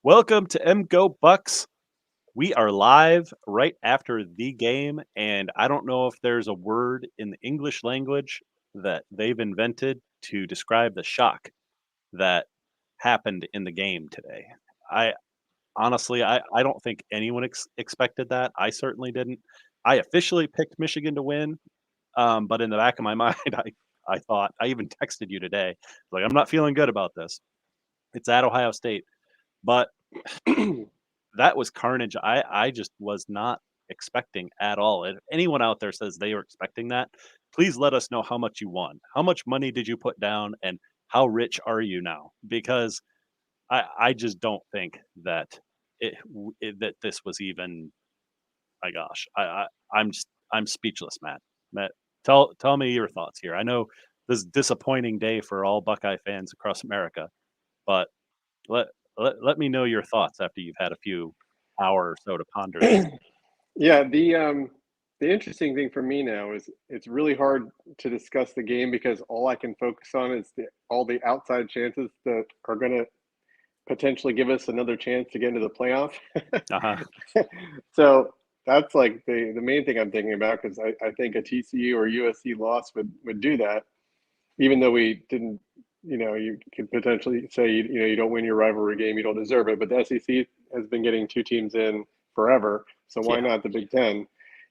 Welcome to M Go Bucks. We are live right after the game, and I don't know if there's a word in the English language that they've invented to describe the shock that happened in the game today. I honestly, I don't think anyone expected that. I certainly didn't. I officially picked Michigan to win, but in the back of my mind, I thought I even texted you today, like I'm not feeling good about this. It's at Ohio State, but that was carnage. I just was not expecting at all. If anyone out there says they were expecting that, please let us know how much you won. How much money did you put down, and how rich are you now? Because I just don't think that that this was even. My gosh, I'm speechless, Matt. Matt, tell me your thoughts here. I know this is a disappointing day for all Buckeye fans across America, but let let me know your thoughts after you've had a few hour or so to ponder this. Yeah, the interesting thing for me now is it's really hard to discuss the game because all I can focus on is all the outside chances that are going to potentially give us another chance to get into the playoff. Uh-huh. So that's like the main thing I'm thinking about because I think a TCU or USC loss would do that, even though we didn't. You could potentially say you don't win your rivalry game, you don't deserve it. But the SEC has been getting two teams in forever, so why Yeah. not the Big Ten?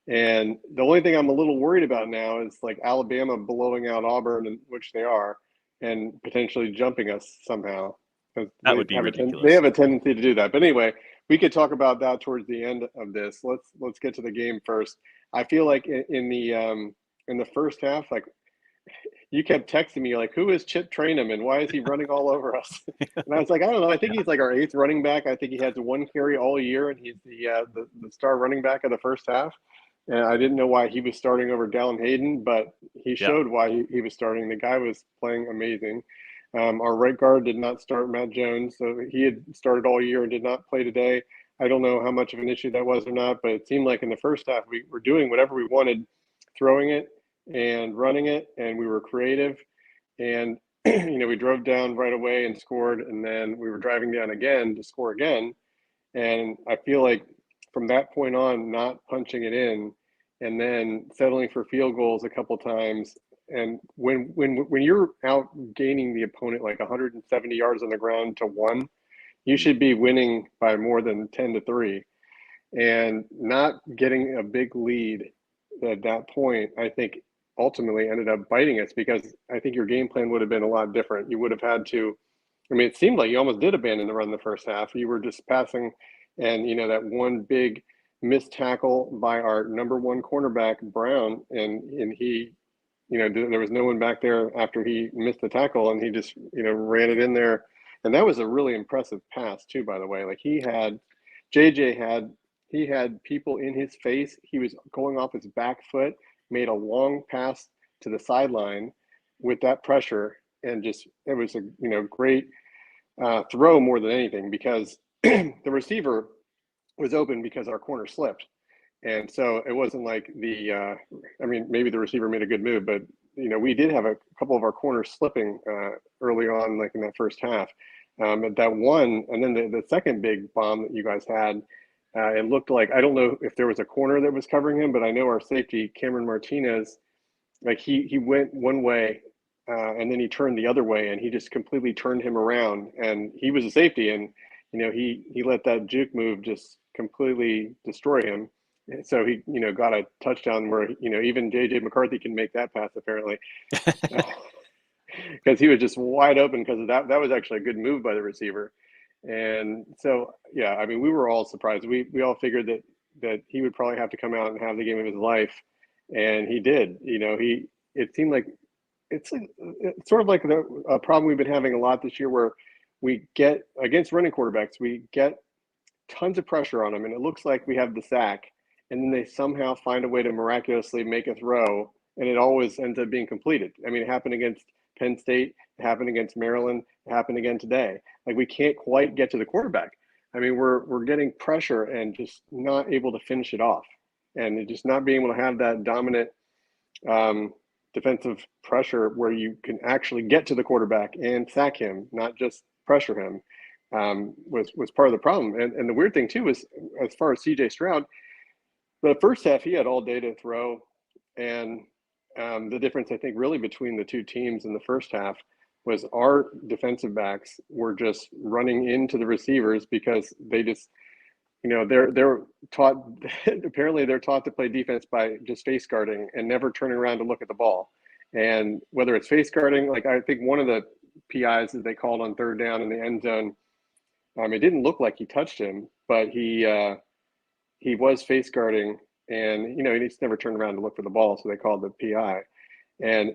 And the only thing I'm a little worried about now is like Alabama blowing out Auburn, which they are, and potentially jumping us somehow because That would be they ridiculous. have a tendency to do that. But anyway, we could talk about that towards the end of this. Let's get to the game first. I feel like in the first half, like you kept texting me like, "Who is Chip Trainum and why is he running all over us?" And I was like, "I don't know. I think he's like our eighth running back. I think he has one carry all year, and he's the star running back of the first half." And I didn't know why he was starting over Dallin Hayden, but he Yeah. showed why he was starting. The guy was playing amazing. Our right guard did not start, Matt Jones, so he had started all year and did not play today. I don't know how much of an issue that was or not, but it seemed like in the first half we were doing whatever we wanted, throwing it and running it, and we were creative. And we drove down right away and scored, and then we were driving down again to score again. And I feel like from that point on, not punching it in, and then settling for field goals a couple times. And when you're out gaining the opponent like 170 yards on the ground to one, you Mhm. should be winning by more than 10-3. And not getting a big lead at that point, I think ultimately ended up biting us because I think your game plan would have been a lot different. You would have had to, I mean, it seemed like you almost did abandon the run the first half. You were just passing, and that one big missed tackle by our number one cornerback Brown, and he, there was no one back there after he missed the tackle, and he just ran it in there, and that was a really impressive pass too. By the way, like JJ had he had people in his face. He was going off his back foot, made a long pass to the sideline with that pressure, and just it was a great throw more than anything because the receiver was open because our corner slipped. And so it wasn't like I mean, maybe the receiver made a good move, but we did have a couple of our corners slipping early on, like in that first half. And that one, and then the second big bomb that you guys had, it looked like I don't know if there was a corner that was covering him, but I know our safety Cameron Martinez, like he went one way and then he turned the other way and he just completely turned him around and he was a safety and he let that juke move just completely destroy him. And so he got a touchdown where even JJ McCarthy can make that pass apparently because he was just wide open because of that was actually a good move by the receiver. And so yeah, I mean we were all surprised. We all figured that he would probably have to come out and have the game of his life, and he did. It seemed like it's sort of like a problem we've been having a lot this year, where we get against running quarterbacks, we get tons of pressure on them, and it looks like we have the sack, and then they somehow find a way to miraculously make a throw, and it always ends up being completed. I mean, it happened against Penn State, it happened against Maryland, it happened again today. Like we can't quite get to the quarterback. I mean, we're getting pressure and just not able to finish it off, and just not being able to have that dominant um, defensive pressure where you can actually get to the quarterback and sack him, not just pressure him. was part of the problem. And the weird thing too is, as far as C.J. Stroud, the first half he had all day to throw, and the difference I think really between the two teams in the first half was our defensive backs were just running into the receivers because they just, they're taught apparently they're taught to play defense by just face guarding and never turning around to look at the ball. And whether it's face guarding, like I think one of the PIs that they called on third down in the end zone, it didn't look like he touched him, but he was face guarding, and he just never turned around to look for the ball, so they called the PI. And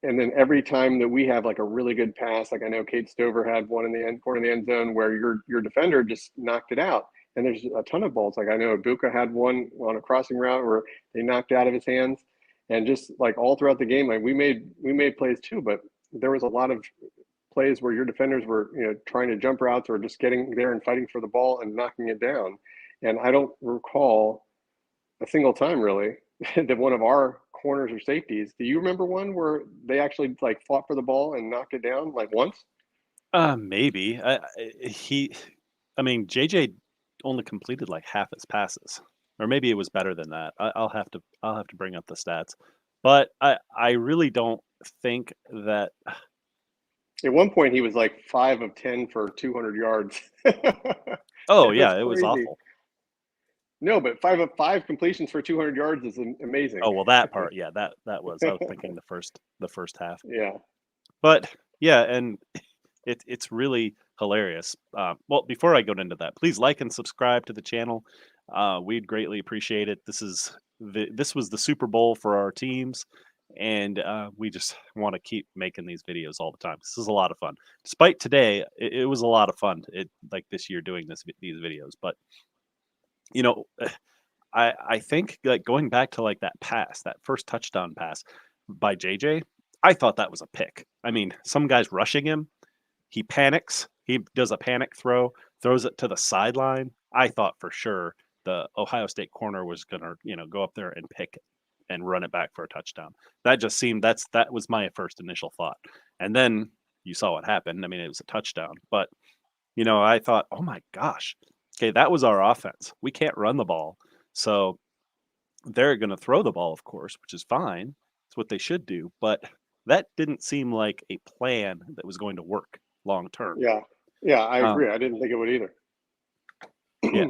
then every time that we have like a really good pass, like I know Kate Stover had one in the end corner of the end zone where your defender just knocked it out. And there's a ton of balls. Like I know Ibuka had one on a crossing route where they knocked out of his hands, and just like all throughout the game, like we made plays too, but there was a lot of plays where your defenders were trying to jump routes or just getting there and fighting for the ball and knocking it down. And I don't recall a single time really that one of our corners or safeties. Do you remember one where they actually like fought for the ball and knocked it down like once? Maybe. I mean, JJ only completed like half his passes, or maybe it was better than that. I'll have to bring up the stats, but I really don't think that. At one point, he was like 5 of 10 for 200 yards. Oh It was yeah, it was crazy. awful. No, but 5 of 5 completions for 200 yards is amazing. Oh well, that part, yeah, that was. I was thinking the first half, Yeah. but yeah, and it's really hilarious. Well, before I go into that, please like and subscribe to the channel. We'd greatly appreciate it. This was the Super Bowl for our teams, and we just want to keep making these videos all the time. This is a lot of fun. Despite today, it was a lot of fun. Like this year doing these videos, but you know, I think like going back to like that first touchdown pass by JJ, I thought that was a pick. I mean, some guy's rushing him, he panics. He does a panic throw, throws it to the sideline. I thought for sure the Ohio State corner was gonna, go up there and pick it and run it back for a touchdown. That was my first initial thought. And then you saw what happened. I mean, it was a touchdown. But, I thought, oh my gosh, okay, that was our offense. We can't run the ball. So they're gonna throw the ball, of course, which is fine. It's what they should do. But that didn't seem like a plan that was going to work long term. Yeah. Yeah, I Um, agree. I didn't think it would either. yeah,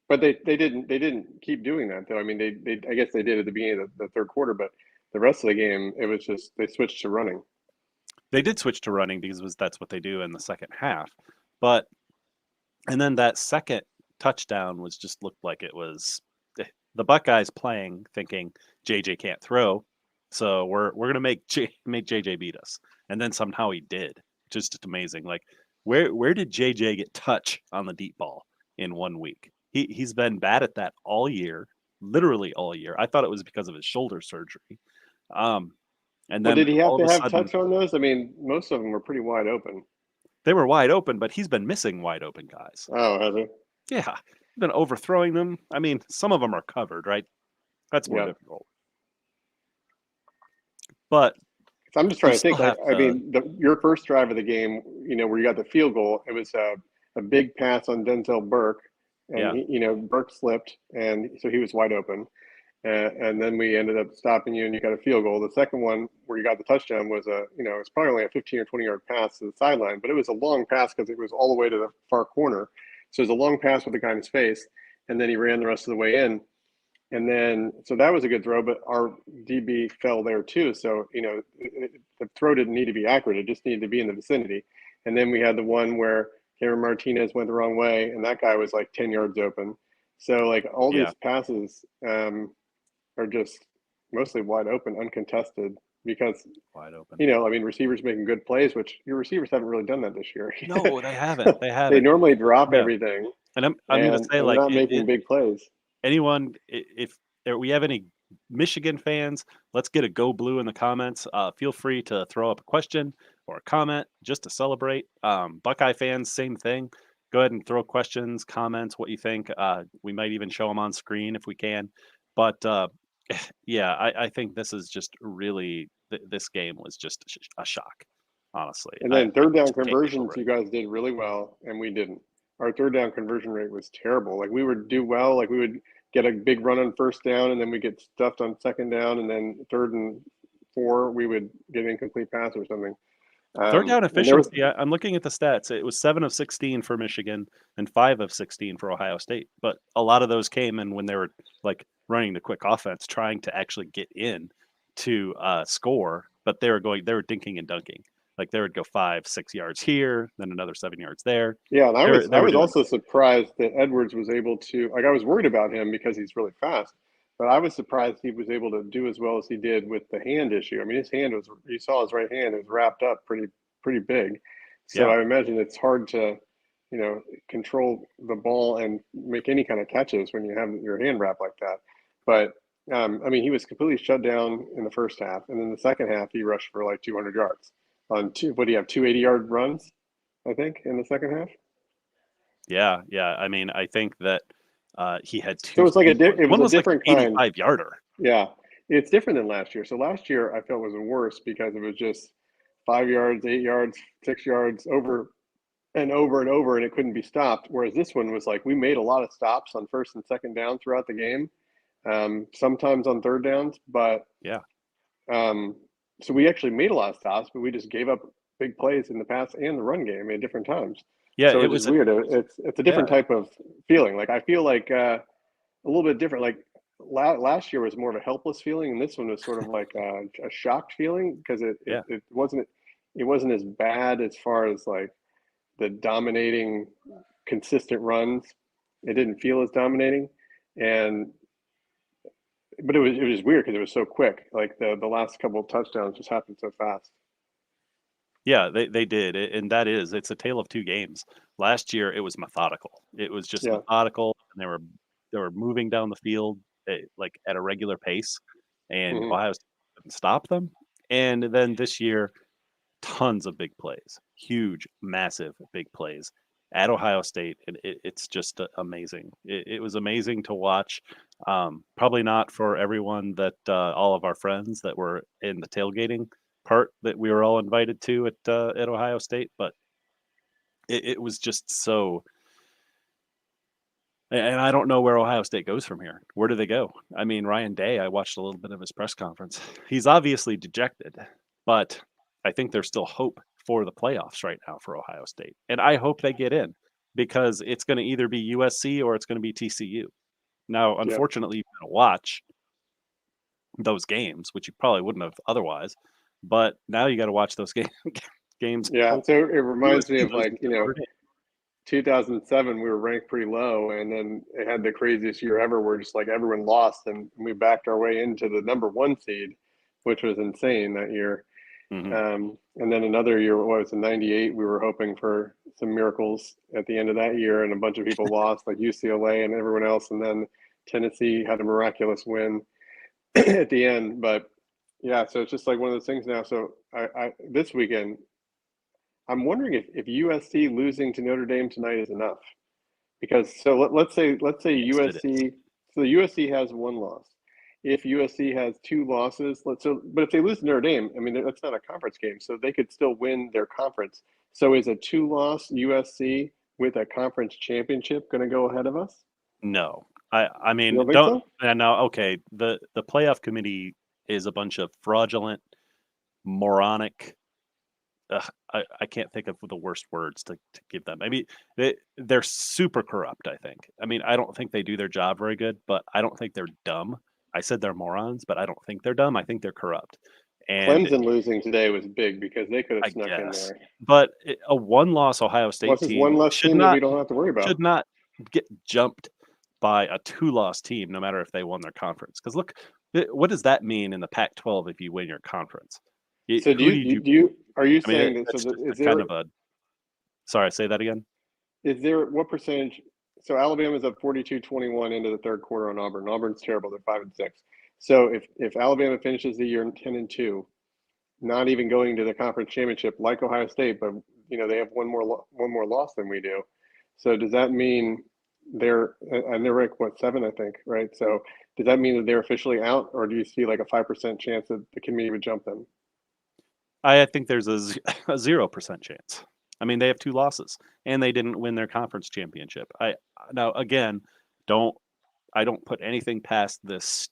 But they didn't keep doing that though. I mean, they I guess they did at the beginning of the third quarter, but the rest of the game it was just they switched to running. they did switch to running because that's what they do in the second half. But and then that second touchdown was just looked like it was the Buckeyes playing, thinking JJ can't throw, so we're gonna make JJ beat us, and then somehow he did. Just amazing. Like where did JJ get touch on the deep ball in 1 week? He's been bad at that all year, literally all year. I thought it was because of his shoulder surgery. Um, and Well, then did he have all of to a have sudden touch on those? I mean, most of them were pretty wide open. they were wide open, but he's been missing wide open guys. Oh, has he? Yeah, he's been overthrowing them. I mean, some of them are covered, right? That's more Yeah. difficult. But So I'm just you trying to think. still Like, have I to. mean, your first drive of the game, where you got the field goal, it was a big pass on Denzel Burke, and Yeah, Burke slipped, and so he was wide open. And then we ended up stopping you, and you got a field goal. The second one, where you got the touchdown, was it's probably only a 15 or 20-yard pass to the sideline, but it was a long pass because it was all the way to the far corner. So it was a long pass with the guy in his face, and then he ran the rest of the way in. And then, so that was a good throw, but our DB fell there too. So, the throw didn't need to be accurate. It just needed to be in the vicinity. And then we had the one where Cameron Martinez went the wrong way, and that guy was like 10 yards open. So, like, all yeah, these passes are just mostly wide open, uncontested, because, wide open. I mean, receivers making good plays, which your receivers haven't really done that this year. No, they haven't. They They haven't. normally drop Yeah, everything, and I'm gonna and say they're like not making big plays. anyone if we have any Michigan fans, let's get a go blue in the comments. Feel free to throw up a question or a comment just to celebrate. Buckeye fans, same thing. Go ahead and throw questions, comments, what you think. We might even show them on screen if we can. But yeah, I think this is just really this game was just a shock. honestly. And then third down Just can't get conversions, over it. you guys did really well, and we didn't. Our third down conversion rate was terrible. Like we would do well, like we would get a big run on first down, and then we get stuffed on second down, and then third and 4, we would get an incomplete pass or something. Third down And there was, efficiency, I'm looking at the stats. It was 7 of 16 for Michigan and 5 of 16 for Ohio State. But a lot of those came in when they were like running the quick offense, trying to actually get in to score. But they were dinking and dunking. Like they would go 5, 6 yards here, then another 7 yards there. yeah, and I was They I were was doing also surprised that Edwards was able to, like I was worried about him because he's really fast, but I was surprised he was able to do as well as he did with the hand issue. I mean, his hand was, you saw his right hand, it was wrapped up pretty big. So yeah. I imagine it's hard to, control the ball and make any kind of catches when you have your hand wrapped like that. But I mean, he was completely shut down in the first half, and then the second half he rushed for like 200 yards on two. What do you have? 280-yard runs, I think, in the second half. Yeah, yeah. I mean, I think that he had So two it's like huge ones. it was One a was like an different kind. 85-yarder. Yeah, it's different than last year. So last year I felt was worse because it was just 5 yards, 8 yards, 6 yards over and over and over, and it couldn't be stopped. Whereas this one was like we made a lot of stops on first and second down throughout the game, sometimes on third downs, but Yeah. um, so we actually made a lot of stops, but we just gave up big plays in the pass and the run game at different times. Yeah, So it it's just was weird. It's a different yeah. type of feeling. Like I feel like a little bit different. Like last year was more of a helpless feeling, and this one was sort of like a shocked feeling because Yeah. it wasn't as bad as far as like the dominating consistent runs. It didn't feel as dominating, and but it was weird because it was so quick. Like the last couple of touchdowns just happened so fast. Yeah, they did, and it's a tale of two games. Last year, it was methodical. It was just Yeah. methodical, and they were moving down the field like at a regular pace, and Hmm. Ohio State couldn't stop them. And then this year, tons of big plays, huge, massive big plays at Ohio State, and it's just amazing. It was amazing to watch. Probably not for everyone that all of our friends that were in the tailgating part that we were all invited to at Ohio State, but it was just so. And I don't know where Ohio State goes from here. Where do they go? I mean, Ryan Day, I watched a little bit of his press conference. He's obviously dejected, but I think there's still hope for the playoffs right now for Ohio State. And I hope they get in because it's going to either be USC or it's going to be TCU. Now, Yeah. unfortunately, you're going to watch those games, which you probably wouldn't have otherwise. But now you got to watch those games. Yeah. Hope So it reminds me USC of loses like, to Notre Dame. 2007, we were ranked pretty low, and then it had the craziest year ever where just like everyone lost, and we backed our way into the number 1 seed, which was insane that year. Hmm. And then another year, what was it, '98? We were hoping for some miracles at the end of that year, and a bunch of people lost, like UCLA and everyone else. And then Tennessee had a miraculous win at the end. But yeah, so it's just like one of those things now. So I this weekend, I'm wondering if USC losing to Notre Dame tonight is enough. Because so let's say Yes, it is. USC, so USC has one loss. If USC has two losses, but if they lose to Notre Dame, I mean that's not a conference game, so they could still win their conference. So is a two-loss USC with a conference championship going to go ahead of us? No. I You mean, don't think don't so? and now okay, the playoff committee is a bunch of fraudulent, moronic I can't think of the worst words to give them. I mean, they're super corrupt, I think. I mean, I don't think they do their job very good, but I don't think they're dumb. I said they're morons, but I don't think they're dumb. I think they're corrupt. And Clemson losing today was big because they could have I snuck in guess, there. but a one-loss Ohio State What's this one team less team that we don't have to worry about? should not get jumped by a two-loss team, no matter if they won their conference. Because look, what does that mean in the Pac-12 if you win your conference? So Who do you? are you I mean, saying that? So that's that, just a kind of a. Sorry, say that again. is there what percentage? So Alabama's up 42-21 into the third quarter on Auburn. Auburn's terrible. They're 5-6. So if Alabama finishes the year 10-2, not even going to the conference championship like Ohio State, but they have one more loss than we do. So does that mean they're ranked what, 7, I think, right? So does that mean that they're officially out, or do you see like a 5% chance that the committee would jump them? I think there's a 0% chance. I mean, they have 2 losses, and they didn't win their conference championship. Now again, don't I don't put anything past this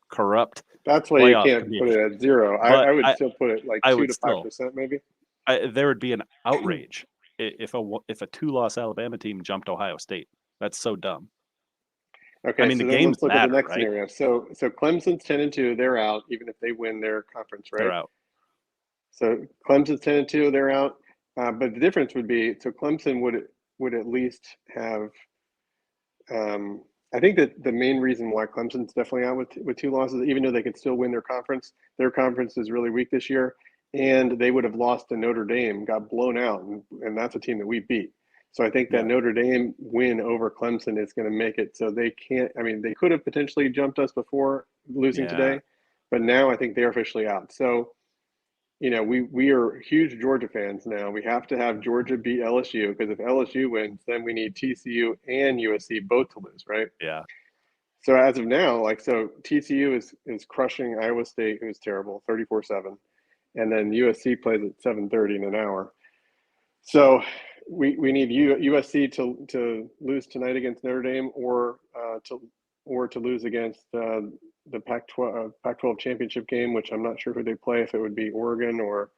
corrupt That's why you playoff can't put committee, it at 0. but I would still put it like I 2 would to still 5% maybe. there would be an outrage if a 2-loss Alabama team jumped Ohio State. That's so dumb. I Okay, mean, the so then games let's look at the matter, next right? scenario. So Clemson's 10-2, they're out, even if they win their conference, They're right? out. So Clemson's 10-2, they're out. But the difference would be, so Clemson would at least have. I think that the main reason why Clemson's definitely out with 2 losses, even though they could still win their conference is really weak this year, and they would have lost to Notre Dame, got blown out, and that's a team that we beat. So I think that Yeah. Notre Dame win over Clemson is going to make it so they can't. I mean, they could have potentially jumped us before losing Yeah. today, but now I think they're officially out. So we are huge Georgia fans now. We have to have Georgia beat LSU, because if LSU wins, then we need TCU and USC both to lose, right? Yeah. So as of now, so TCU is crushing Iowa State, who's terrible, 34-7, and then USC plays at 7:30 in an hour. So we need USC to lose tonight against Notre Dame, or to lose against the Pac-12 championship game, which I'm not sure who they play. If it would be Oregon or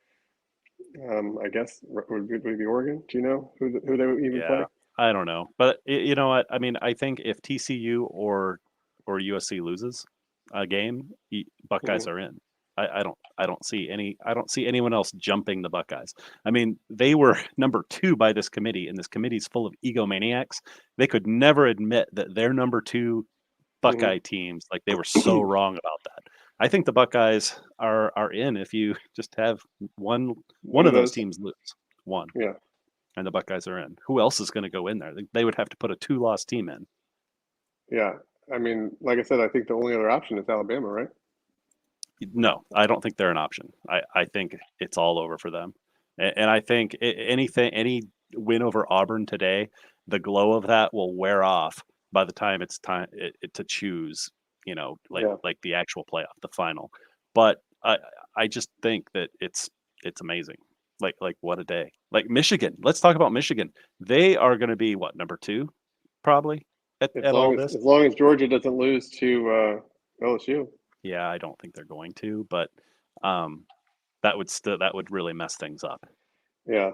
I guess would it be Oregon? Do you know who they would even Yeah. play? I don't know. But you know what? I mean, I think if TCU or USC loses a game, Buckeyes Mhm. are in. I don't see anyone else jumping the Buckeyes. I mean, they were number 2 by this committee, and this committee's full of egomaniacs. They could never admit that they're number 2 Buckeye teams. Like, they were so Mhm. wrong about that. I think the Buckeyes are in if you just have one One of of those those. teams lose. One. Yeah. And the Buckeyes are in. Who else is going to go in there? They would have to put a 2-loss team in. Yeah. I mean, like I said, I think the only other option is Alabama, right? No, I don't think they're an option. I think it's all over for them. And I think any win over Auburn today, the glow of that will wear off by the time it's time to choose, Yeah. like the actual playoff, the final. But I just think that it's amazing. Like what a day. Like Michigan. Let's talk about Michigan. They are going to be what, number 2 probably As at long all as this. as long as Georgia doesn't lose to LSU. Yeah, I don't think they're going to, but um that would really mess things up. Yeah,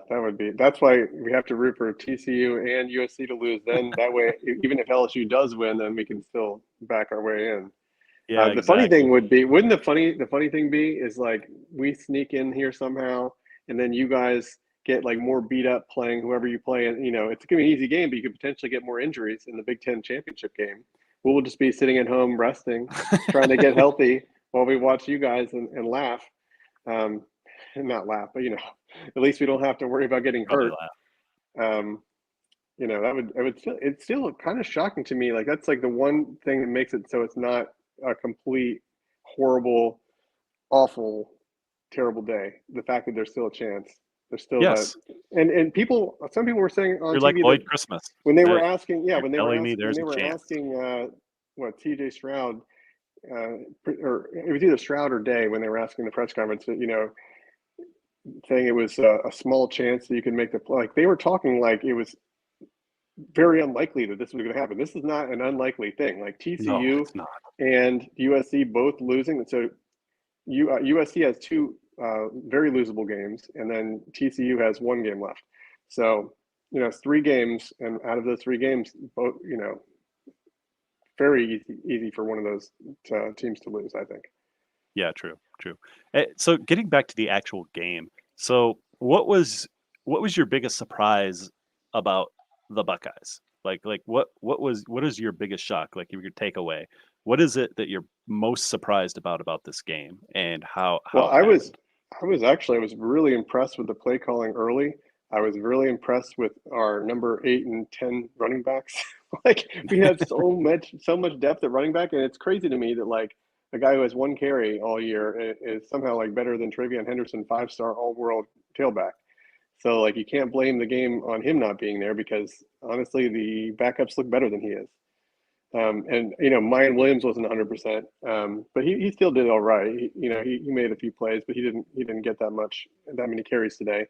that's why we have to root for TCU and USC to lose. Then that way, even if LSU does win, then we can still back our way in. Yeah, The funny thing exactly. would be, wouldn't the funny thing be is like we sneak in here somehow, and then you guys get like more beat up playing whoever you play, and it's gonna be an easy game, but you could potentially get more injuries in the Big Ten championship game. We'll just be sitting at home resting, trying to get healthy while we watch you guys and laugh, um, and not laugh, but at least we don't have to worry about getting Probably hurt. laugh. Um, it's still kind of shocking to me. Like that's like the one thing that makes it so it's not a complete horrible, awful, terrible day. The fact that there's still a chance. There's still that, Yes, and some people were saying on you're like TV that Lloyd Christmas. when they were That asking, yeah, you're telling me when there's they a were chance. asking, what TJ Stroud, or it was either Stroud or Day when they were asking the press conference, saying it was a small chance that you could make the play. Like they were talking like it was very unlikely that this was going to happen. This is not an unlikely thing. Like No, TCU it's not. and USC both losing. So USC has 2 very losable games, and then TCU has 1 game left. So it's 3 games, and out of those 3 games, both very easy for one of those teams to lose. I think. Yeah, true, true. So getting back to the actual game. So what was your biggest surprise about the Buckeyes? Like what is your biggest shock? Like your takeaway? What is it that you're most surprised about this game and Well, how it happened? I was really impressed with the play calling early. I was really impressed with our number 8 and 10 running backs. Like we have so much depth at running back, and it's crazy to me that like a guy who has 1 carry all year is somehow like better than Travion Henderson, 5-star All World tailback. So like you can't blame the game on him not being there, because honestly the backups look better than he is. And Mayan Williams wasn't 100%, but he still did all right. He made a few plays, but he didn't get that many carries today.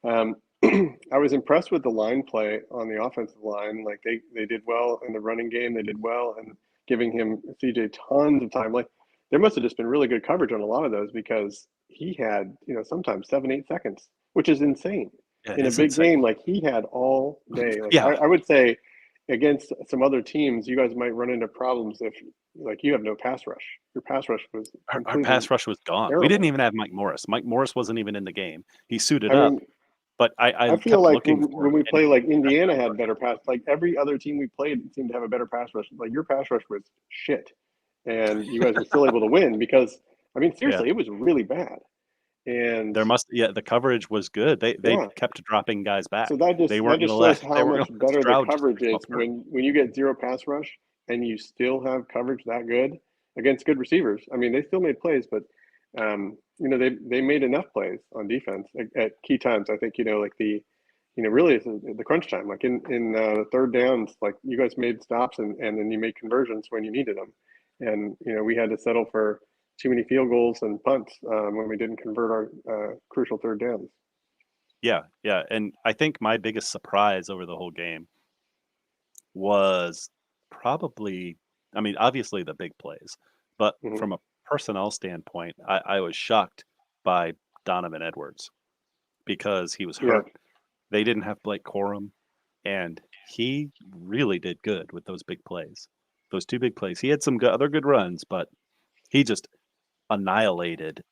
Um, I was impressed with the line play on the offensive line. Like they did well in the running game. They did well, and giving him CJ tons of time. Like there must have just been really good coverage on a lot of those because he had sometimes 7-8 seconds, which is insane Yeah, in a it's big insane. game. Like he had all day. Like Yeah, I would say against some other teams, you guys might run into problems if like you have no pass rush. Your pass rush was our completely pass rush was gone. We didn't terrible. even have Mike Morris. Mike Morris wasn't even in the game. He suited I up, mean, but I I feel kept like looking for when him, we and play like that's Indiana pass had rush. better pass. Like every other team we played seemed to have a better pass rush. Like your pass rush was shit, and you guys were still able to win because I mean Yeah, seriously, it was really bad. And the coverage was good. They yeah, kept dropping guys so back. that They just that weren't gonna just shows let they how weren't much gonna let better the Stroud just coverage pick him is apart. when you get zero pass rush and you still have coverage that good against good receivers. I mean, they still made plays, but they made enough plays on defense at key times. I think like really it's the crunch time. Like in third downs, like you guys made stops and then you made conversions when you needed them, and we had to settle for too many field goals and punts when we didn't convert our crucial third downs. Yeah, yeah, and I think my biggest surprise over the whole game was probably, I mean, obviously the big plays, but Hmm. from a personnel standpoint, I was shocked by Donovan Edwards because he was Yeah. hurt. They didn't have Blake Corum, and he really did good with those big plays. Those two big plays. He had some other good runs, but he just annihilated.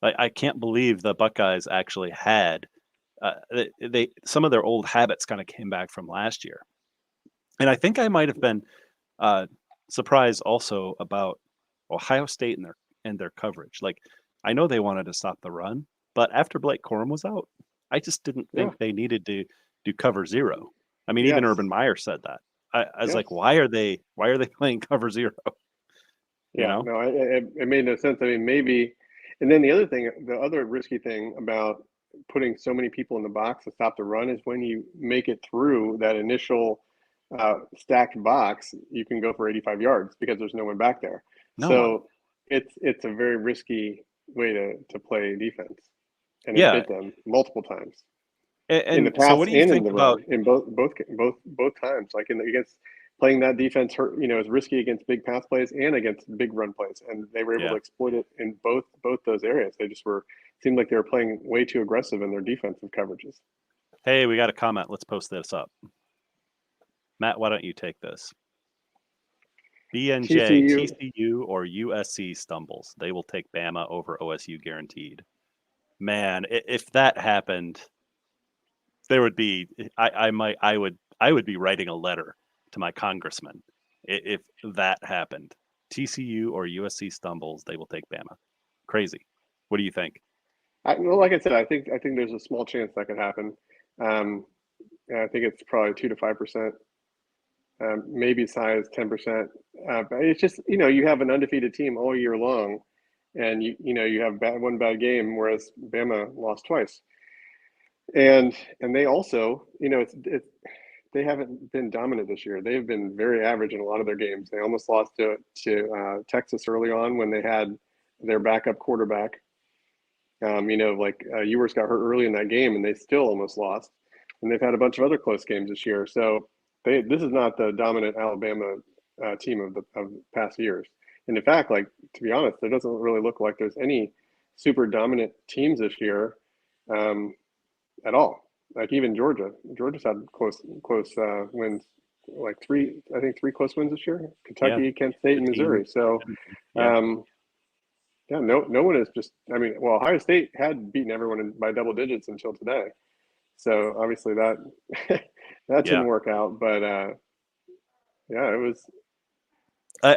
I can't believe the Buckeyes actually had they some of their old habits kind of came back from last year. And I think I might have been uh, surprised also about Ohio State and their coverage. Like I know they wanted to stop the run, but after Blake Corum was out, I just didn't Yeah. think they needed to do cover zero. I mean, even Yes. Urban Meyer said that. I was like, Yes. why are they playing cover zero? You Yeah. know? No, it made no sense. I mean, maybe, and then the other risky thing about putting so many people in the box to stop the run is when you make it through that initial stacked box, you can go for 85 yards because there's no one back there. No one. So it's a very risky way to play defense, and it Yeah. bit them multiple times in the And so, pass what do you and in think the about? run in both times. Like against playing that defense, hurt is risky against big pass plays and against big run plays, and they were able to Yeah. exploit it in both those areas. They just seemed like they were playing way too aggressive in their defensive coverages. Hey, we got a comment. Let's post this up. Matt, why don't you take this? BNJ, TCU, TCU, or USC stumbles. They will take Bama over OSU guaranteed. Man, if that happened, there would be I would be writing a letter to my congressman if that happened. TCU or USC stumbles, they will take Bama. Crazy. What do you think? well, like I said, I think there's a small chance that could happen. Um, I think it's probably 2 to 5%. Maybe as high as 10%. But it's just you have an undefeated team all year long, and you have one bad game, whereas Bama lost twice, and they also they haven't been dominant this year. They've been very average in a lot of their games. They almost lost to Texas early on when they had their backup quarterback. Ewers got hurt early in that game, and they still almost lost. And they've had a bunch of other close games this year. So this is not the dominant Alabama team of past years. And in fact, like to be honest, there doesn't really look like there's any super dominant teams this year um, at all. Like even Georgia's had close wins, like three close wins this year. Yeah, Kentucky, Kent State, the and team. Missouri. So Yeah, um, yeah, no one is just. I mean, well, Ohio State had beaten everyone by double digits until today. So obviously that that yeah. didn't work out. But yeah, it was.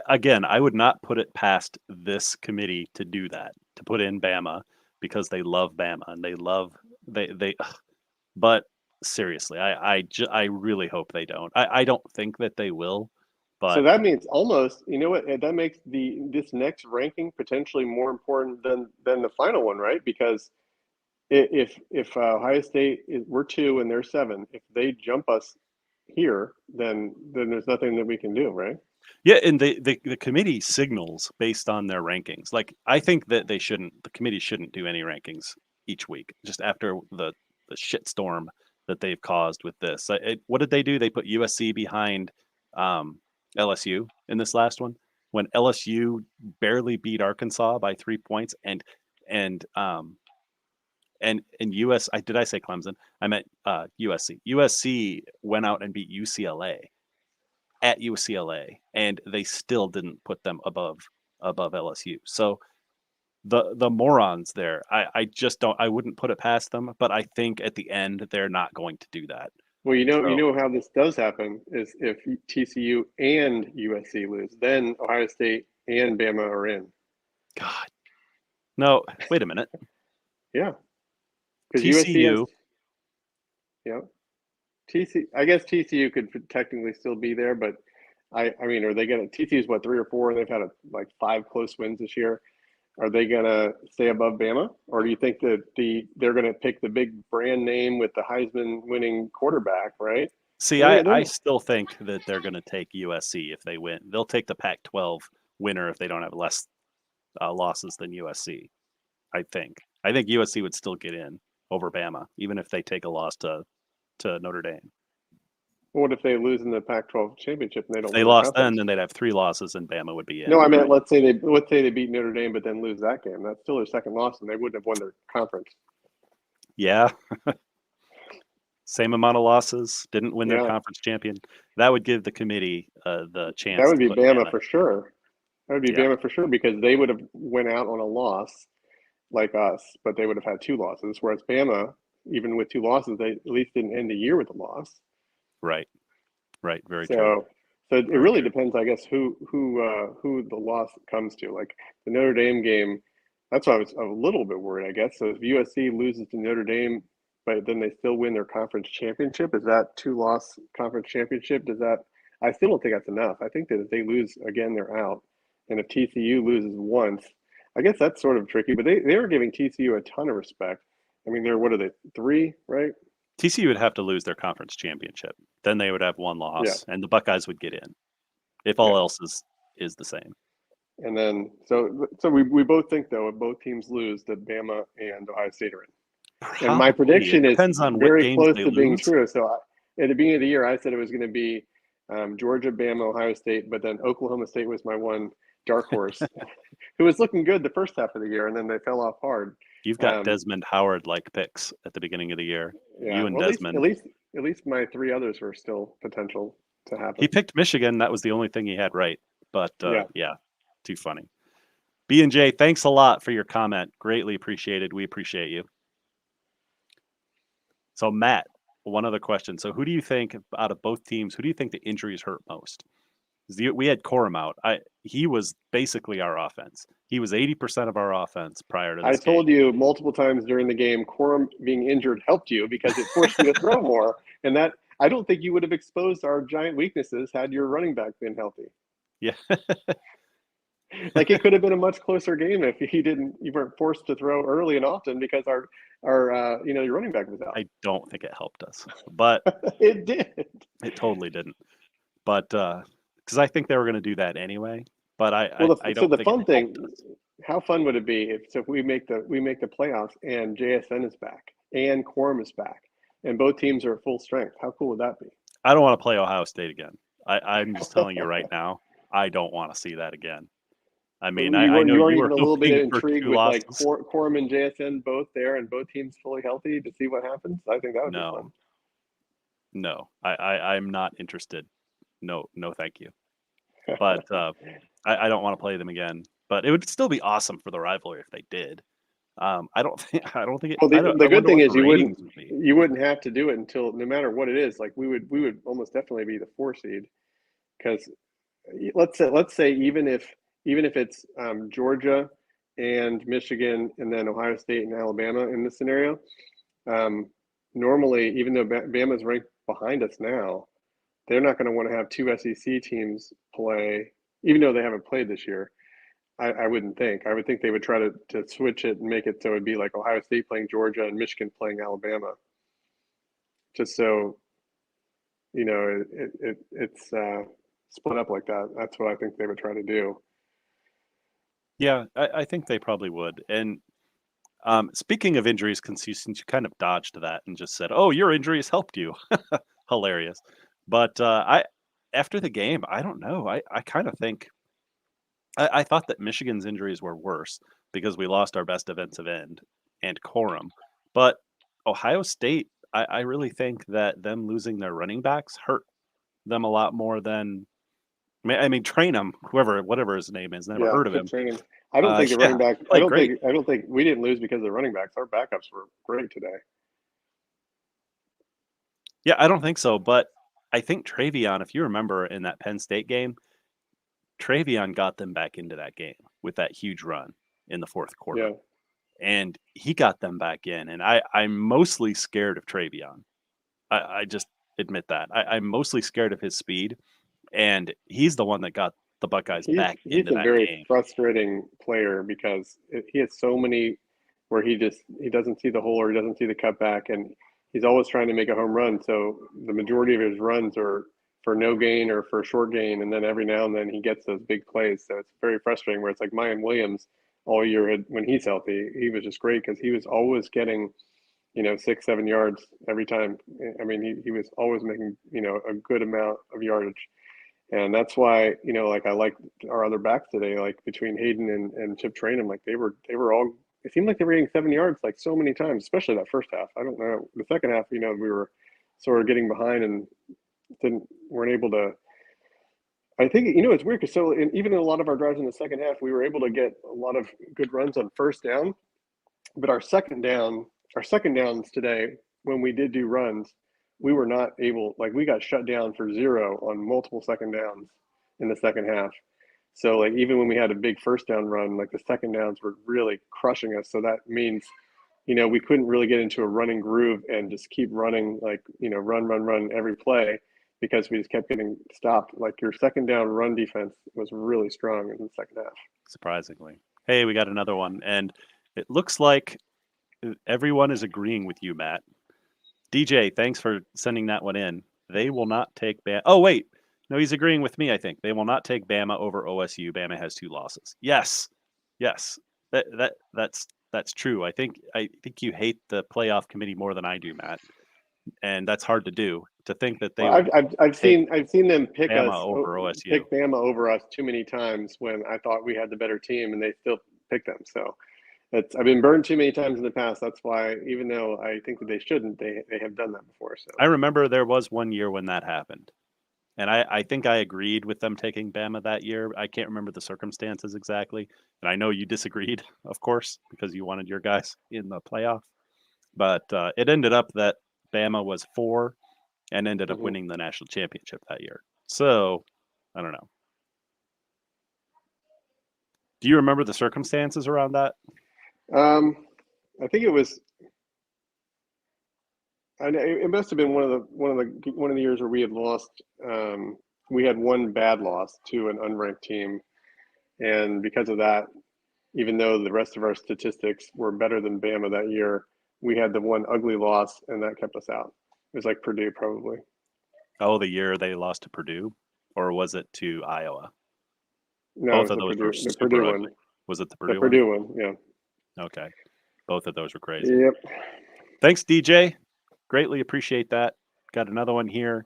Again, I would not put it past this committee to do that, to put in Bama because they love Bama and they. But seriously, I really hope they don't. I don't think that they will, So but that means almost, what that makes this next ranking potentially more important than the final one, right? Because if Ohio State we're 2 and they're 7, if they jump us here, then there's nothing that we can do, right? Yeah, and the committee signals based on their rankings. Like I think that the committee shouldn't do any rankings each week, just after the shitstorm that they've caused with this. What did they do? They put USC behind um, LSU in this last one when LSU barely beat Arkansas by 3 points, and um, and US. Did I say Clemson? I meant USC. USC went out and beat UCLA at UCLA, and they still didn't put them above LSU. So the morons there, I just don't. I wouldn't put it past them, but I think at the end they're not going to do that. Well, you So know how this does happen is if TCU and USC lose, then Ohio State and Bama are in. God, no. Wait a minute. Yeah, because USC has, TCU. you know, TC. I guess TCU could technically still be there, but I mean, are they going to? TCU's what, 3 or 4? They've had like 5 close wins this year. Are they going to stay above Bama, or do you think that they're going to pick the big brand name with the Heisman winning quarterback, right? See, I still think that they're going to take USC if they win. They'll take the Pac-12 winner if they don't have less losses than USC. I think. I think USC would still get in over Bama, even if they take a loss to Notre Dame. What if they lose in the Pac-12 championship and they If don't they win their lost conference? then they'd have 3 losses and Bama would be in. No, I meant Right? let's say they beat Notre Dame, but then lose that game. That's still their second loss, and they wouldn't have won their conference. Yeah. Same amount of losses, didn't win their Yeah, conference champion. That would give the committee the that chance would to be put Bama Bama for in. sure. That would be Yeah, Bama for sure because they would have went out on a loss like us, but they would have had 2 losses. Whereas Bama, even with 2 losses, they at least didn't end the year with a loss. right, right. Very true. So, so it Very really true. depends, I guess, who the loss comes to. Like the Notre Dame game, that's why I was a little bit worried, I guess. So if USC loses to Notre Dame, but then they still win their conference championship, is that 2-loss conference championship? Does that? I still don't think that's enough. I think that if they lose again, they're out. And if TCU loses once, I guess that's sort of tricky. But they are giving TCU a ton of respect. I mean, they're what are they 3, right? TCU would have to lose their conference championship. Then they would have 1 loss, Yeah, and the Buckeyes would get in if all yeah. else is the same. And then, so we both think, though, if both teams lose, that Bama and Ohio State are in. And my Probably. It prediction is depends on what very games close they to being lose. true. So at the beginning of the year, I said it was going to be Georgia, Bama, Ohio State, but then Oklahoma State was my one dark horse who was looking good the first half of the year, and then they fell off hard. You've got Um, Desmond Howard like picks at the beginning of the year. yeah, You and well, Desmond. at least my 3 others were still potential to He happen. picked Michigan. That was the only thing he had right. But Yeah. yeah, too funny. B&J, thanks a lot for your comment. Greatly appreciated. We appreciate you. So, Matt, one other question. So, who do you think out of both teams, who do you think the injuries hurt most? We had Corum out. He was basically our offense. He was 80% of our offense prior to I this game. told you multiple times during the game, Corum being injured helped you because it forced you to throw more. And that I don't think you would have exposed our giant weaknesses had your running back been healthy. Yeah. Like it could have been a much closer game if you weren't forced to throw early and often because our your running back was out. I don't think it helped us, but It did. it totally didn't. But because I think they were going to do that anyway, but Well, I so don't the think it fun helped thing, us. how fun would it be if we make the playoffs and JSN is back and Quorum is back and both teams are at full strength? How cool would that be? I don't want to play Ohio State again. I'm just telling you right now, I don't want to see that again. I But mean, I know you you weren't were even a little bit hoping for intrigued two with like losses. Quorum and JSN both there and both teams fully healthy to see what happens. I think that would be No, fun. no, I'm not interested. No, no, thank you. But I don't want to play them again. But it would still be awesome for the rivalry if they did. I don't think it. Well, I the good wonder thing what the is ratings would be. you wouldn't have to do it until no matter what it is. Like we would almost definitely be the 4 seed because let's say even if it's Georgia and Michigan and then Ohio State and Alabama in this scenario, um, normally even though Bama's ranked behind us now, they're not going to want to have 2 SEC teams play, even though they haven't played this year. I wouldn't think. I would think they would try to switch it and make it so it'd be like Ohio State playing Georgia and Michigan playing Alabama, just so it's split up like that. That's what I think they would try to do. Yeah, I think they probably would. And speaking of injuries, since you kind of dodged that and just said, "Oh, your injuries helped you," hilarious. But I after the game, I don't know. I kind of think I thought that Michigan's injuries were worse because we lost our best defensive end and Corum. But Ohio State, I really think that them losing their running backs hurt them a lot more than I mean, train him, whatever his name is. Never Yeah, heard of Chip him. Training. I don't think the running Yeah, back. played great. I don't think we didn't lose because of the running backs. Our backups were great today. Yeah, I don't think so. But I think Travion, if you remember in that Penn State game, Travion got them back into that game with that huge run in the fourth quarter. Yeah, And he got them back in. And I'm mostly scared of Travion. I just admit that. I'm mostly scared of his speed. And he's the one that got the Buckeyes back he's into a that very game. frustrating player because he has so many where he doesn't see the hole or he doesn't see the cutback, and he's always trying to make a home run. So the majority of his runs are for no gain or for short gain, and then every now and then he gets those big plays. So it's very frustrating. Where it's like Mayan Williams all year when he's healthy, he was just great because he was always getting 6-7 yards every time. I mean, he was always making a good amount of yardage. And that's why, like I like our other backs today, like between Hayden and Chip Trainum, like they were all it seemed like they were getting 7 yards like so many times, especially that first half. I don't know. The second half, we were sort of getting behind and weren't able to. I think it's weird because even in a lot of our drives in the second half, we were able to get a lot of good runs on first down, but our second downs today, when we did do runs, we were not able, like we got shut down for zero on multiple second downs in the second half. So like even when we had a big first down run, like the second downs were really crushing us. So that means, we couldn't really get into a running groove and just keep running like, run every play because we just kept getting stopped. Like your second down run defense was really strong in the second half. Surprisingly. Hey, we got another one. And it looks like everyone is agreeing with you, Matt. DJ, thanks for sending that one in. They will not take Bama. Oh, wait. No, he's agreeing with me, I think. They will not take Bama over OSU. Bama has 2 losses. Yes. Yes. That's true. I think you hate the playoff committee more than I do, Matt. And that's hard to do. To think that they Well, would I've take seen them Bama over OSU. pick Bama over us too many times when I thought we had the better team, and they still pick them. So I've been burned too many times in the past. That's why, even though I think that they shouldn't, they have done that before. So I remember there was one year when that happened. And I think I agreed with them taking Bama that year. I can't remember the circumstances exactly. And I know you disagreed, of course, because you wanted your guys in the playoff. But it ended up that Bama was 4 and ended up winning the national championship that year. So I don't know. Do you remember the circumstances around that? I think it was. It must have been one of the years where we had lost. We had one bad loss to an unranked team, and because of that, even though the rest of our statistics were better than Bama that year, we had the one ugly loss, and that kept us out. It was like Purdue, probably. Oh, the year they lost to Purdue? Or was it to Iowa? No, it Both was of those were The super Purdue one. ugly. Was it the The Purdue one? Purdue one, yeah. Okay. Both of those were crazy. Yep. Thanks, DJ. Greatly appreciate that. Got another one here.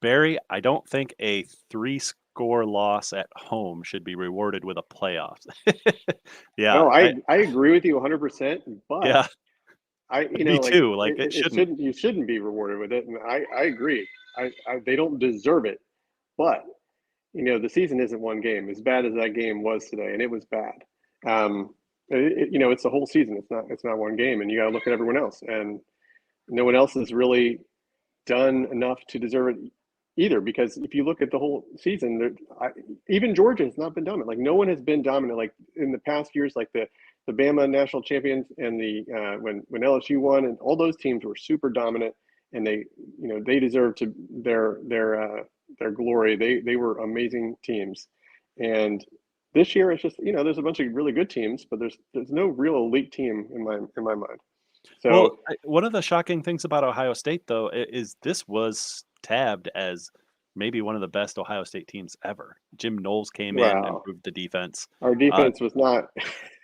Barry, I don't think a 3-score loss at home should be rewarded with a playoffs. Yeah, No, I agree with you 100%, but yeah, me like too. Like it shouldn't. you shouldn't be rewarded with it, and I agree. They don't deserve it, but the season isn't one game. As bad as that game was today, and it was bad. It's the whole season. It's not one game, and you got to look at everyone else, and no one else has really done enough to deserve it either. Because if you look at the whole season, even Georgia has not been dominant. Like no one has been dominant. Like in the past years, like the Bama national champions and the when LSU won, and all those teams were super dominant, and they deserve to their glory. They were amazing teams, and this year it's just there's a bunch of really good teams, but there's no real elite team in my mind. So One of the shocking things about Ohio State, though, is this was tabbed as maybe one of the best Ohio State teams ever. Jim Knowles came in, wow, improved the defense. our defense was not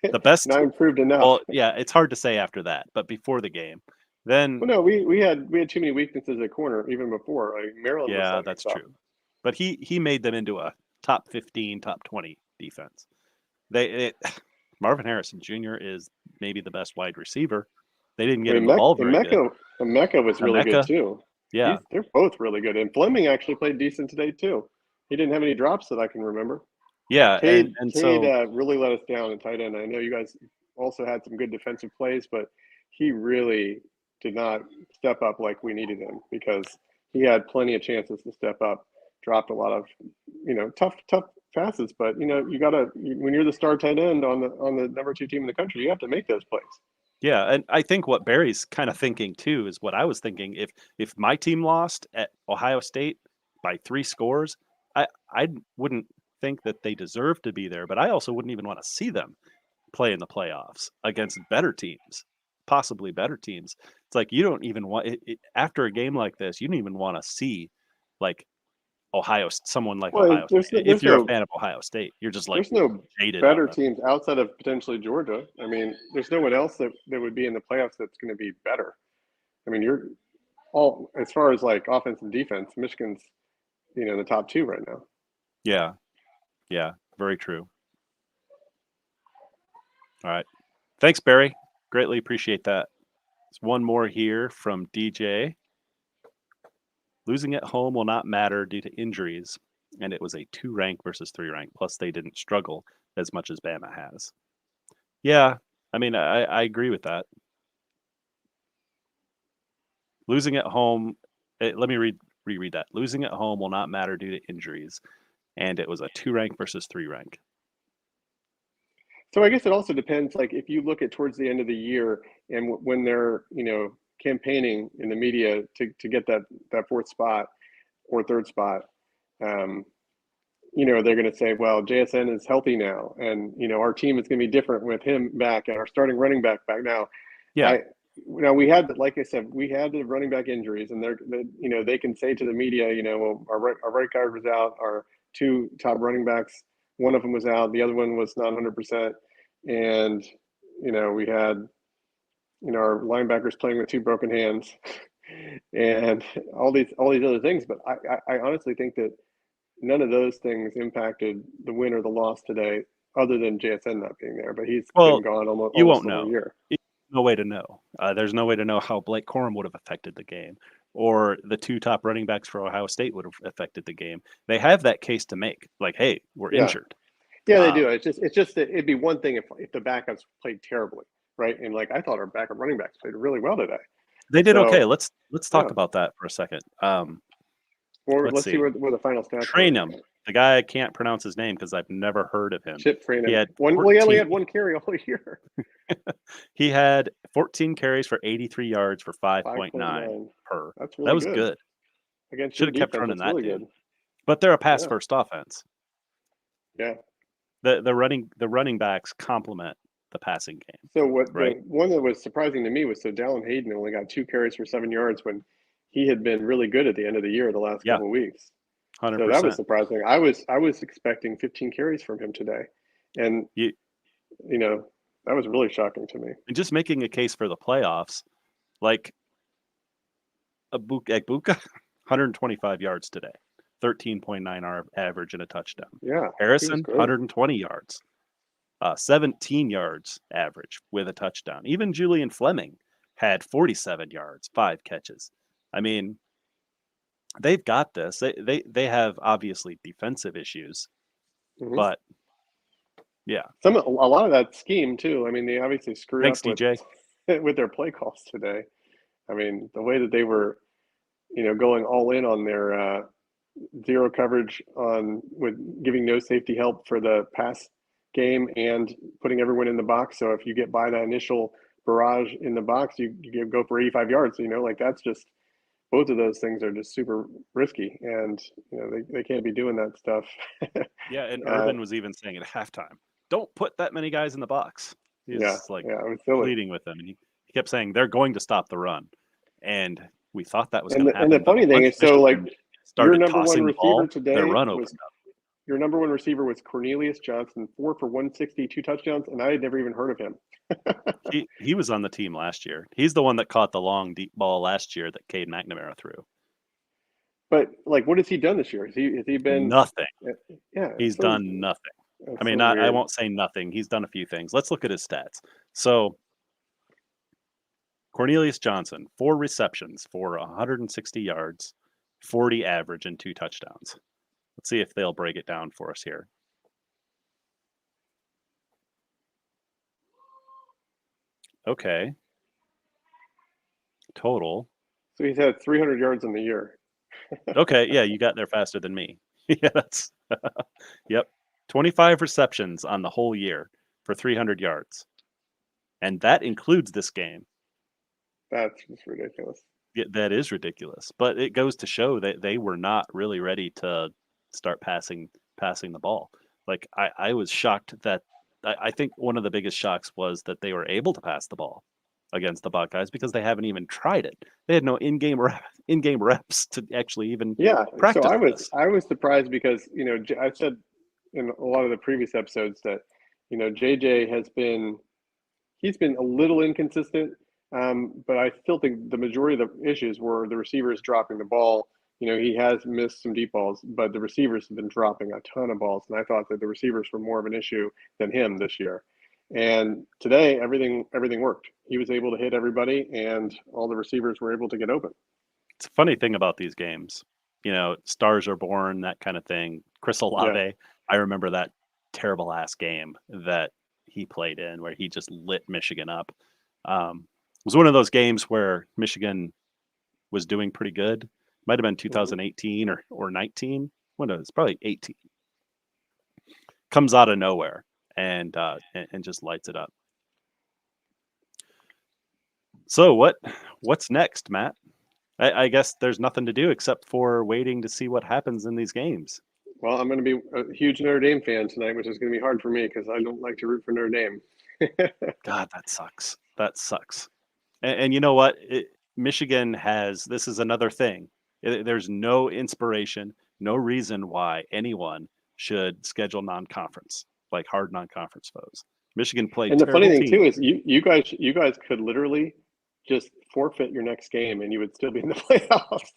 The best, not improved enough. well, yeah, it's hard to say after that, but before the game, then Well, no, we had too many weaknesses at corner even before. Like Maryland was yeah, setting that's us up. true. But he made them into a top 15, top 20 defense. Marvin Harrison Jr. is maybe the best wide receiver. They didn't I get mean, him the ball very good. Mecca was really good Emeka, too. yeah, They're both really good, and Fleming actually played decent today too. He didn't have any drops that I can remember. yeah, and Cade so really let us down at tight end. I know you guys also had some good defensive plays, but he really did not step up like we needed him because he had plenty of chances to step up. Dropped a lot of, tough passes, but you gotta when you're the star tight end on the number 2 team in the country, you have to make those plays. yeah, and I think what Barry's kind of thinking too is what I was thinking. If my team lost at Ohio State by 3 scores, I wouldn't think that they deserve to be there, but I also wouldn't even want to see them play in the playoffs against better teams, possibly better teams. It's like you don't even want after a game like this, you don't even want to see like someone like Well, Ohio State. If you're a fan of Ohio State, you're just like there's no jaded on better them. teams outside of potentially Georgia. I mean, there's no one else that would be in the playoffs that's going to be better. I mean, you're all as far as like offense and defense, Michigan's the top 2 right now. Yeah, yeah, very true. All right. Thanks, Barry. Greatly appreciate that. There's one more here from DJ. Losing at home will not matter due to injuries, and it was a 2 rank versus 3 rank. Plus, they didn't struggle as much as Bama has. Yeah, I mean, I agree with that. Losing at home, let me reread that. Losing at home will not matter due to injuries, and it was a 2 rank versus 3 rank. So I guess it also depends. Like if you look at towards the end of the year and when they're campaigning in the media to get that 4th spot or 3rd spot, um, they're going to say, well, JSN is healthy now, and our team is going to be different with him back and our starting running back now. Yeah, I Now we had, like I said, we had the running back injuries, and they can say to the media, well, our right guard was out, our 2 top running backs, one of them was out, the other one was not 100%, and we had our linebackers playing with 2 broken hands, and all these other things. But I honestly think that none of those things impacted the win or the loss today, other than JSN not being there. But he's been well, gone you almost won't the whole know. year. No way to know. There's no way to know how Blake Corum would have affected the game, or the 2 top running backs for Ohio State would have affected the game. They have that case to make. Like, hey, we're Yeah, injured. yeah, they do. It's just that it'd be one thing if the backups played terribly, right? And like I thought our backup running backs played really well today. They did okay. So Let's yeah, talk about that for a second. or Let's let's see see. where the final stats were. Trainum, the guy I can't pronounce his name because I've never heard of him. Chip He Trainum. had Well, he only 14. had 1 carry all year. He had 14 carries for 83 yards for 5.9 5.9. per. That's That really was good good. against Should your have kept defense. running That's that really dude. good. But they're a pass Yeah, first offense. yeah. The running backs complement the passing game, So what right? the one that was surprising to me was Dallin Hayden only got 2 carries for 7 yards when he had been really good at the end of the year the last Yeah, couple of weeks. So that was 100%. surprising. I was expecting 15 carries from him today, and You you know that was really shocking to me. and just making a case for the playoffs, like Egbuka, 125 yards today, 13.9 average and a touchdown. Yeah, he was Harrison, great. 120 yards, 17 yards average with a touchdown. Even Julian Fleming had 47 yards, 5 catches. I mean, they've got this. They have obviously defensive issues, Hmm. but yeah. A lot of that scheme too. I mean, they obviously screwed Thanks, up with DJ. with their play calls today. I mean, the way that they were, going all in on their zero coverage on with giving no safety help for the pass game and putting everyone in the box. So if you get by that initial barrage in the box, you go for 85 yards. Like that's just both of those things are just super risky, and they can't be doing that stuff. Yeah, and uh, Urban was even saying at halftime, "Don't put that many guys in the box." He yeah, was like yeah, it was silly. pleading with them, and he kept saying they're going to stop the run, and we thought that was And going to and the happen. But funny thing once is, so like Michigan your started number one tossing the receiver ball, their today run was opened up. your number one receiver was Cornelius Johnson, 4 for 160, 2 touchdowns, and I had never even heard of him. He was on the team last year. He's the one that caught the long deep ball last year that Cade McNamara threw. But like, what has he done this year? Has he been Nothing. Yeah, He's done nothing. that's I mean, so I weird. won't say nothing. He's done a few things. Let's look at his stats. So Cornelius Johnson, 4 receptions for 160 yards, 40 average, and 2 touchdowns. Let's see if they'll break it down for us here. Okay. Total. So he's had 300 yards in the year. Okay, yeah, you got there faster than me. Yeah, that's yep. 25 receptions on the whole year for 300 yards. And that includes this game. That's just ridiculous. Yeah, that is ridiculous. But it goes to show that they were not really ready to start passing the ball. Like I was shocked that I think one of the biggest shocks was that they were able to pass the ball against the Buckeyes because they haven't even tried it. They had no in-game reps to actually even Yeah, so practice this. I was surprised because I said in a lot of the previous episodes that JJ he's been a little inconsistent, but I still think the majority of the issues were the receivers dropping the ball. He has missed some deep balls, but the receivers have been dropping a ton of balls, and I thought that the receivers were more of an issue than him this year. And today, everything worked. He was able to hit everybody, and all the receivers were able to get open. It's a funny thing about these games. Stars are born, that kind of thing. Chris Olave, Yeah. I remember that terrible ass game that he played in where he just lit Michigan up. It was one of those games where Michigan was doing pretty good. Might have been 2018 or 19. When it was probably 18. Comes out of nowhere and just lights it up. So what's next, Matt? I guess there's nothing to do except for waiting to see what happens in these games. Well, I'm going to be a huge Notre Dame fan tonight, which is going to be hard for me because I don't like to root for Notre Dame. God, that sucks. That sucks. And you know what? Michigan has, this is another thing. There's no inspiration, no reason why anyone should schedule non-conference, like hard non-conference foes. Michigan played And the funny terrible thing too teams. is you guys could literally just forfeit your next game and you would still be in the playoffs.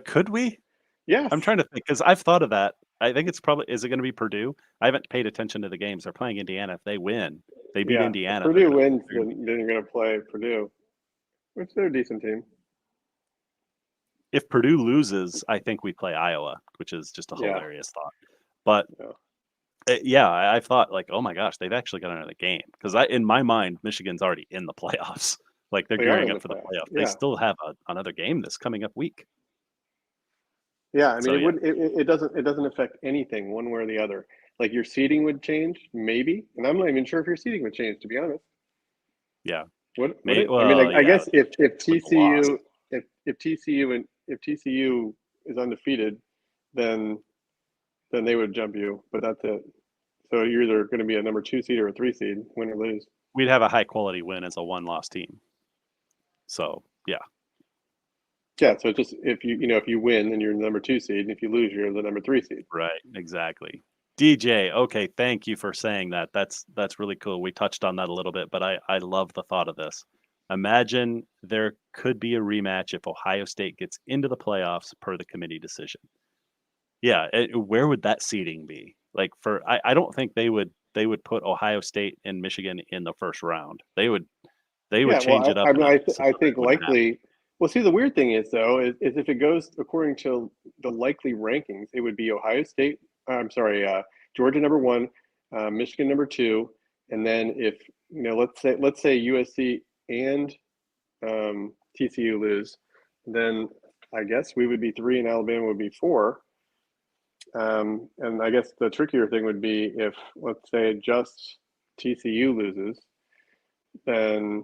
Could we? Yes. I'm trying to think because I've thought of that. I think it's probably, is it going to be Purdue? I haven't paid attention to the games. They're playing Indiana. If they win, they beat Yeah. Indiana. If Purdue wins, then you're going to play Purdue, which they're a decent team. If Purdue loses, I think we play Iowa, which is just a hilarious thought. But I've thought like, oh my gosh, they've actually got another game because in my mind, Michigan's already in the playoffs. Like they're gearing up for the playoffs. Yeah. They still have another game this coming up week. Yeah, I mean, it doesn't affect anything one way or the other. Like your seating would change, maybe, and I'm not even sure if your seating would change, to be honest. Yeah. Would it? I mean, I guess if TCU if TCU is undefeated, then they would jump you, but that's it. So you're either going to be a number 2 seed or a 3 seed, win or lose. We'd have a high quality win as a 1-loss team. So yeah. Yeah, so just if you win, then you're the number 2 seed, and if you lose, you're the number 3 seed. Right, exactly. DJ, okay, thank you for saying that. That's really cool. We touched on that a little bit, but I love the thought of this. Imagine there could be a rematch if Ohio State gets into the playoffs per the committee decision. Yeah, where would that seeding be? Like I don't think they would put Ohio State and Michigan in the first round. They would change it up. I think likely. Well, see, the weird thing is though, is if it goes according to the likely rankings, it would be Ohio State. Georgia number 1, Michigan number 2, and then if let's say USC and TCU lose, then I guess we would be 3 and Alabama would be 4. And I guess the trickier thing would be if, let's say, just TCU loses, then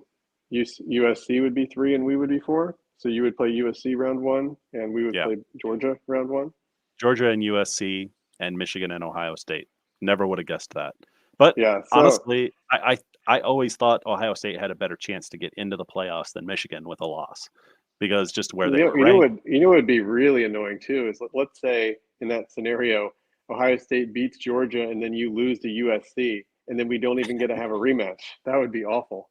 USC would be 3 and we would be 4. So you would play USC round 1 and we would play Georgia round 1. Georgia and USC and Michigan and Ohio State. Never would have guessed that. But yeah, honestly, I always thought Ohio State had a better chance to get into the playoffs than Michigan with a loss because just where they were ranked. You know what would be really annoying too is let's say in that scenario, Ohio State beats Georgia and then you lose to USC and then we don't even get to have a rematch. That would be awful.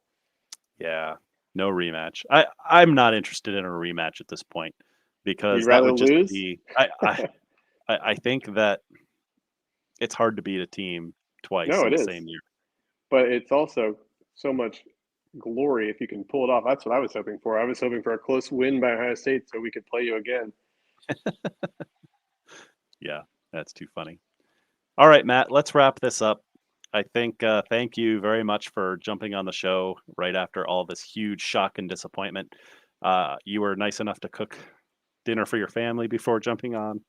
Yeah, no rematch. I'm not interested in a rematch at this point You'd because that rather would just lose? be. I think that it's hard to beat a team twice No, in it the is. same year. But it's also so much glory if you can pull it off. That's what I was hoping for. I was hoping for a close win by Ohio State so we could play you again. Yeah, that's too funny. All right, Matt, let's wrap this up. I think thank you very much for jumping on the show right after all this huge shock and disappointment. You were nice enough to cook dinner for your family before jumping on.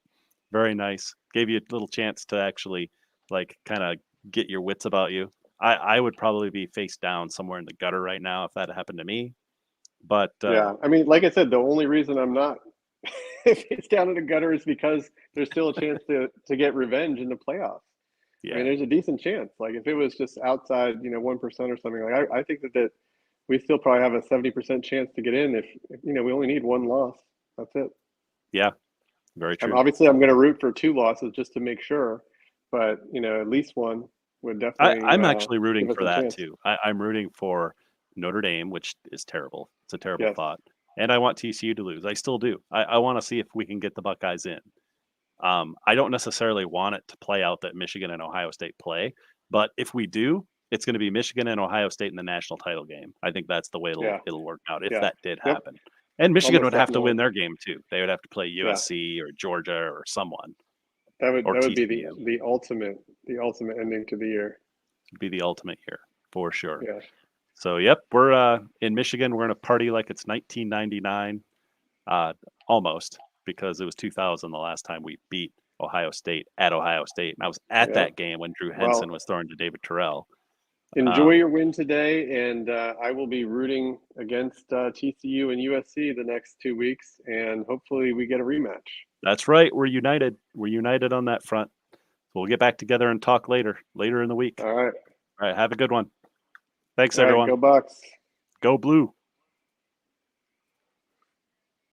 Very nice. Gave you a little chance to actually like kind of get your wits about you. I would probably be face down somewhere in the gutter right now if that happened to me. But Yeah. I mean, like I said, the only reason I'm not if it's down in the gutter is because there's still a chance to get revenge in the playoffs. I mean, yeah, there's a decent chance. Like if it was just outside, 1% or something, like I think that we still probably have a 70% chance to get in if we only need one loss. That's it. yeah, very true. Obviously, I'm going to root for two losses just to make sure, but at least one would definitely I'm actually rooting give us for a that chance. too. I'm rooting for Notre Dame, which is terrible. It's a terrible Yes. thought. And I want TCU to lose. I still do. I want to see if we can get the Buckeyes in. I don't necessarily want it to play out that Michigan and Ohio State play, but if we do, it's going to be Michigan and Ohio State in the national title game. I think that's the way Yeah. it'll work out if Yeah. that did Yep. happen. And Michigan Almost would have to definitely. win their game too. They would have to play Yeah. USC or Georgia or someone That or would be TCU. the ultimate ending to the year. It'd be the ultimate year for sure. Yeah. So, yep, we're in Michigan. We're going to party like it's 1999, almost, because it was 2000 the last time we beat Ohio State at Ohio State. And I was at Yeah. that game when Drew Henson Well, was throwing to David Terrell. enjoy Um, your win today, and I will be rooting against TCU and USC the next 2 weeks, and hopefully we get a rematch. that's right. We're united. We're united on that front. So we'll get back together and talk later in the week. All right. All right. Have a good one. Thanks, All right. everyone. Go Bucks. Go Blue.